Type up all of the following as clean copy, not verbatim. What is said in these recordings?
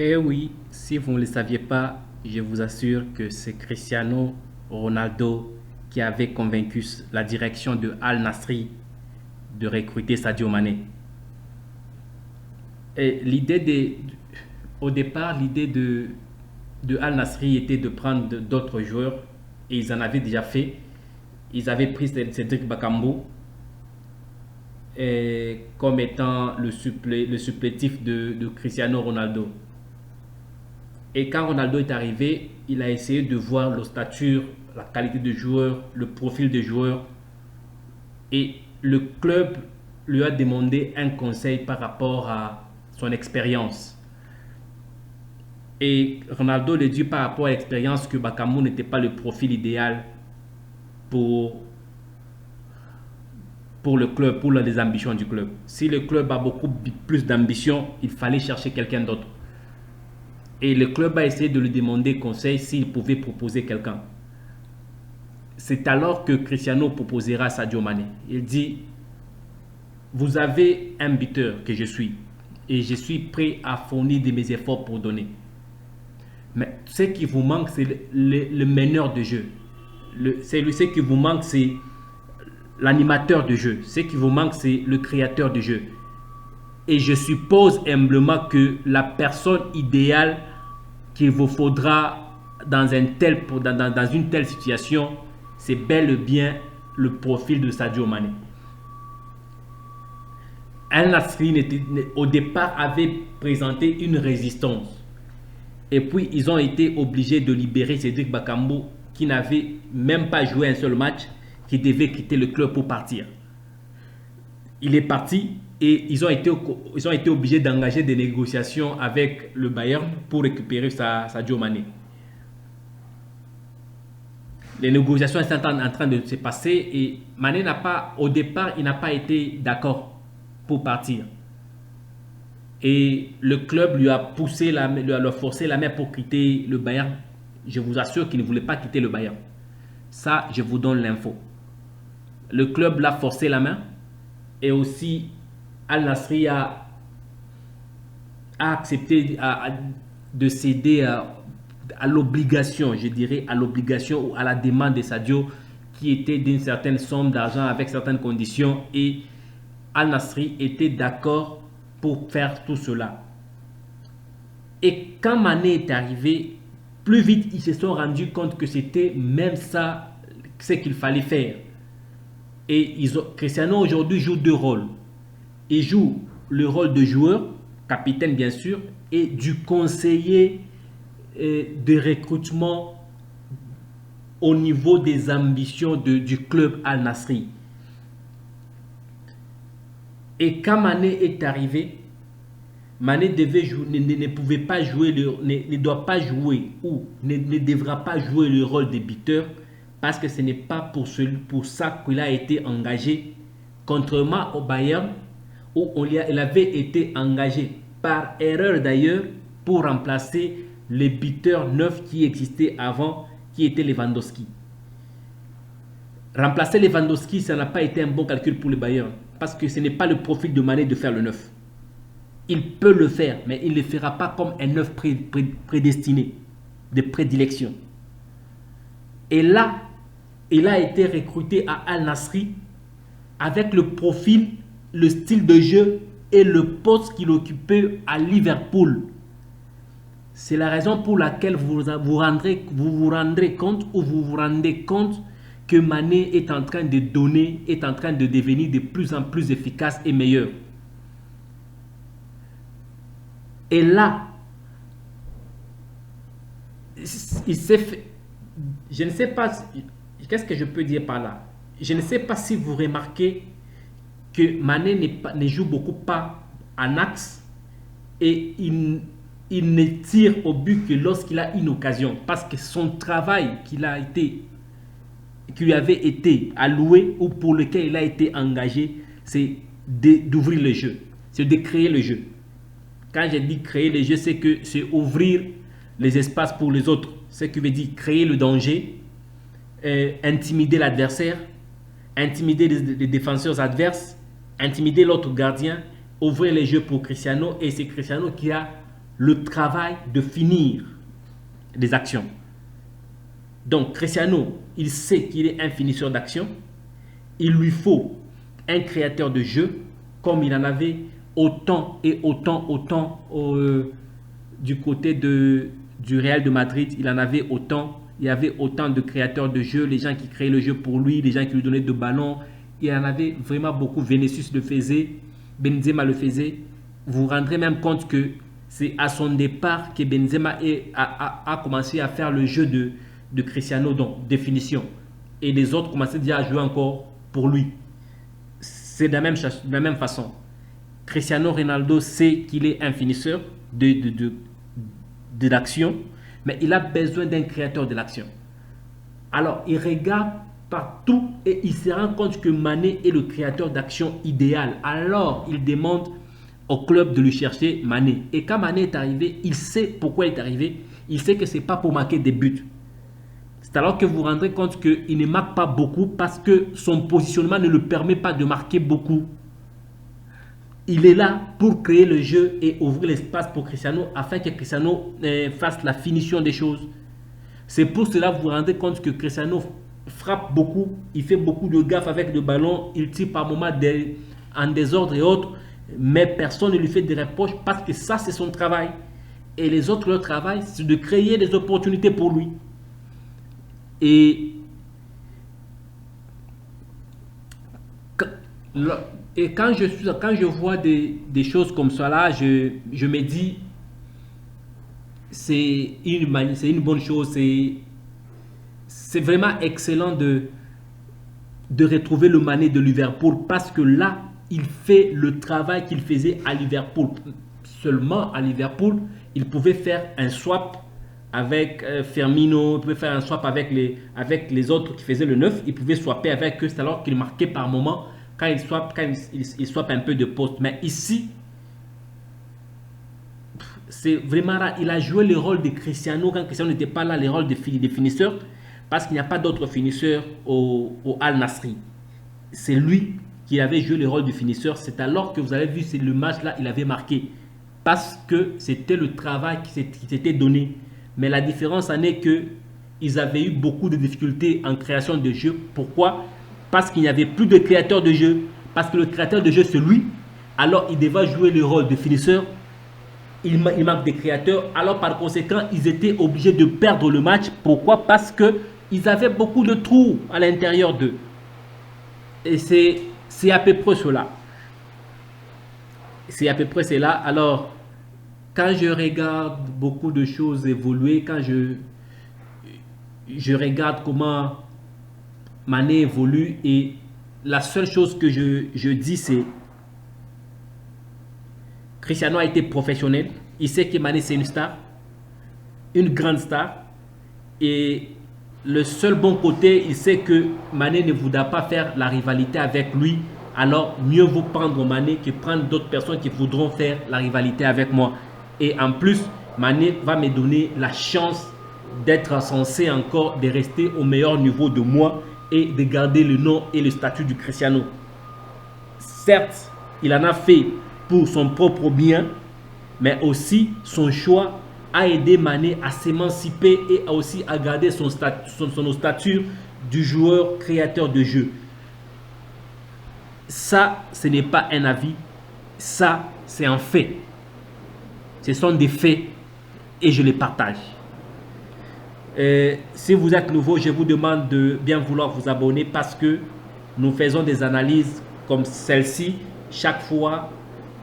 Eh oui, si vous ne le saviez pas, je vous assure que c'est Cristiano Ronaldo qui avait convaincu la direction de Al Nassr de recruter Sadio Mané. Et au départ, l'idée de Al Nassr était de prendre d'autres joueurs et ils en avaient déjà fait. Ils avaient pris Cédric Bakambu comme étant le supplétif de Cristiano Ronaldo. Et quand Ronaldo est arrivé, il a essayé de voir l'ossature, la qualité de joueur, le profil de joueur. Et le club lui a demandé un conseil par rapport à son expérience. Et Ronaldo lui dit par rapport à l'expérience que Bakambu n'était pas le profil idéal pour, pour le club, pour les ambitions du club. Si le club a beaucoup plus d'ambition, il fallait chercher quelqu'un d'autre. Et le club a essayé de lui demander conseil s'il pouvait proposer quelqu'un. C'est alors que Cristiano proposera Sadio Mané. Il dit, vous avez un buteur que je suis et je suis prêt à fournir de mes efforts pour donner. Mais ce qui vous manque, c'est le meneur de jeu. Ce qui vous manque, c'est l'animateur de jeu. Ce qui vous manque, c'est le créateur de jeu. Et je suppose humblement que la personne idéale qu'il vous faudra dans une telle situation, c'est bel et bien le profil de Sadio Mané. Al Nassr au départ avait présenté une résistance. Et puis ils ont été obligés de libérer Cédric Bakambu qui n'avait même pas joué un seul match, qui devait quitter le club pour partir. Il est parti et ils ont été obligés d'engager des négociations avec le Bayern pour récupérer Sadio Mané. Les négociations sont en train de se passer et Mané au départ, il n'a pas été d'accord pour partir. Et le club lui a forcé la main pour quitter le Bayern. Je vous assure qu'il ne voulait pas quitter le Bayern. Ça, je vous donne l'info. Le club l'a forcé la main et aussi Al Nassr a accepté de céder à l'obligation, je dirais, à l'obligation ou à la demande de Sadio qui était d'une certaine somme d'argent avec certaines conditions et Al Nassr était d'accord pour faire tout cela. Et quand Mané est arrivé, plus vite ils se sont rendus compte que c'était même ça ce qu'il fallait faire. Et Cristiano aujourd'hui joue deux rôles. Il joue le rôle de joueur, capitaine bien sûr, et du conseiller de recrutement au niveau des ambitions du club Al Nassr. Et quand Mané est arrivé, Mané ne pouvait pas jouer, ne doit pas jouer ou ne devra pas jouer le rôle de buteur parce que ce n'est pas pour ça qu'il a été engagé, contrairement au Bayern où il avait été engagé par erreur d'ailleurs pour remplacer les buteurs neufs qui existaient avant, qui était Lewandowski. Remplacer Lewandowski, ça n'a pas été un bon calcul pour le Bayern parce que ce n'est pas le profil de Mané de faire le neuf. Il peut le faire, mais il ne le fera pas comme un neuf prédestiné, de prédilection. Et là, il a été recruté à Al Nassr avec le profil, le style de jeu et le poste qu'il occupait à Liverpool. C'est la raison pour laquelle vous vous rendrez compte que Mané est en train de donner, est en train de devenir de plus en plus efficace et meilleur. Et là, il s'est fait, je ne sais pas, qu'est-ce que je peux dire par là? Je ne sais pas si vous remarquez que Mané ne joue beaucoup pas en axe et il ne tire au but que lorsqu'il a une occasion. Parce que son travail qui lui avait été alloué ou pour lequel il a été engagé, c'est d'ouvrir le jeu, c'est de créer le jeu. Quand je dis créer le jeu, c'est que c'est ouvrir les espaces pour les autres. Ce qui veut dire créer le danger, intimider l'adversaire, intimider les défenseurs adverses, intimider l'autre gardien, ouvrir les jeux pour Cristiano. Et c'est Cristiano qui a le travail de finir les actions. Donc Cristiano, il sait qu'il est un finisseur d'action. Il lui faut un créateur de jeu, comme il en avait autant et autant du côté du Real de Madrid. Il en avait autant. Il y avait autant de créateurs de jeu, les gens qui créaient le jeu pour lui, les gens qui lui donnaient de ballons. Il en avait vraiment beaucoup. Vinicius le faisait, Benzema le faisait. Vous vous rendrez même compte que c'est à son départ que Benzema a commencé à faire le jeu de Cristiano, donc définition. Et les autres commençaient déjà à jouer encore pour lui. C'est de la même façon. Cristiano Ronaldo sait qu'il est un finisseur de l'action, mais il a besoin d'un créateur de l'action. Alors, il regarde partout et il se rend compte que Mané est le créateur d'action idéal. Alors, il demande au club de lui chercher Mané. Et quand Mané est arrivé, il sait pourquoi il est arrivé. Il sait que ce n'est pas pour marquer des buts. C'est alors que vous vous rendrez compte qu'il ne marque pas beaucoup parce que son positionnement ne le permet pas de marquer beaucoup. Il est là pour créer le jeu et ouvrir l'espace pour Cristiano afin que Cristiano fasse la finition des choses. C'est pour cela que vous vous rendez compte que Cristiano frappe beaucoup, il fait beaucoup de gaffes avec le ballon, il tire par moments en désordre et autres, mais personne ne lui fait des reproches parce que ça c'est son travail. Et les autres, leur travail, c'est de créer des opportunités pour lui. Et quand je vois des choses comme ça là, je me dis c'est une bonne chose, c'est vraiment excellent de retrouver le Mané de Liverpool parce que là, il fait le travail qu'il faisait à Liverpool. Seulement à Liverpool, il pouvait faire un swap avec Firmino, il pouvait faire un swap avec les autres qui faisaient le 9, il pouvait swapper avec eux, c'est alors qu'il marquait par moment quand il swap un peu de poste. Mais ici, c'est vraiment rare. Il a joué le rôle de Cristiano quand Cristiano n'était pas là, le rôle de finisseur, parce qu'il n'y a pas d'autres finisseurs au Al Nassr. C'est lui qui avait joué le rôle de finisseur. C'est alors que vous avez vu, c'est le match là, il avait marqué. Parce que c'était le travail qui s'était donné. Mais la différence en est qu'ils avaient eu beaucoup de difficultés en création de jeu. Pourquoi? Parce qu'il n'y avait plus de créateur de jeu. Parce que le créateur de jeu, c'est lui. Alors, il devait jouer le rôle de finisseur. Il manque des créateurs. Alors, par conséquent, ils étaient obligés de perdre le match. Pourquoi? Parce qu'ils avaient beaucoup de trous à l'intérieur d'eux. Et c'est à peu près cela. C'est à peu près cela. Alors, quand je regarde beaucoup de choses évoluer, quand je regarde comment Mané évolue, et la seule chose que je dis, c'est Cristiano a été professionnel. Il sait que Mané, c'est une star, une grande star. Et le seul bon côté, il sait que Mané ne voudra pas faire la rivalité avec lui. Alors, mieux vaut prendre Mané que prendre d'autres personnes qui voudront faire la rivalité avec moi. Et en plus, Mané va me donner la chance d'être censé encore de rester au meilleur niveau de moi et de garder le nom et le statut du Cristiano. Certes, il en a fait pour son propre bien, mais aussi son choix a aidé Mané à s'émanciper et aussi à garder son statut du joueur créateur de jeu. Ça, ce n'est pas un avis, ça, c'est un fait. Ce sont des faits et je les partage. Si vous êtes nouveau, je vous demande de bien vouloir vous abonner parce que nous faisons des analyses comme celle-ci chaque fois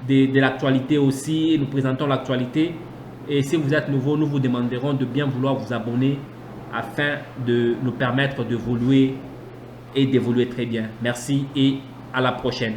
de l'actualité aussi. Nous présentons l'actualité. Et si vous êtes nouveau, nous vous demanderons de bien vouloir vous abonner afin de nous permettre d'évoluer et d'évoluer très bien. Merci et à la prochaine.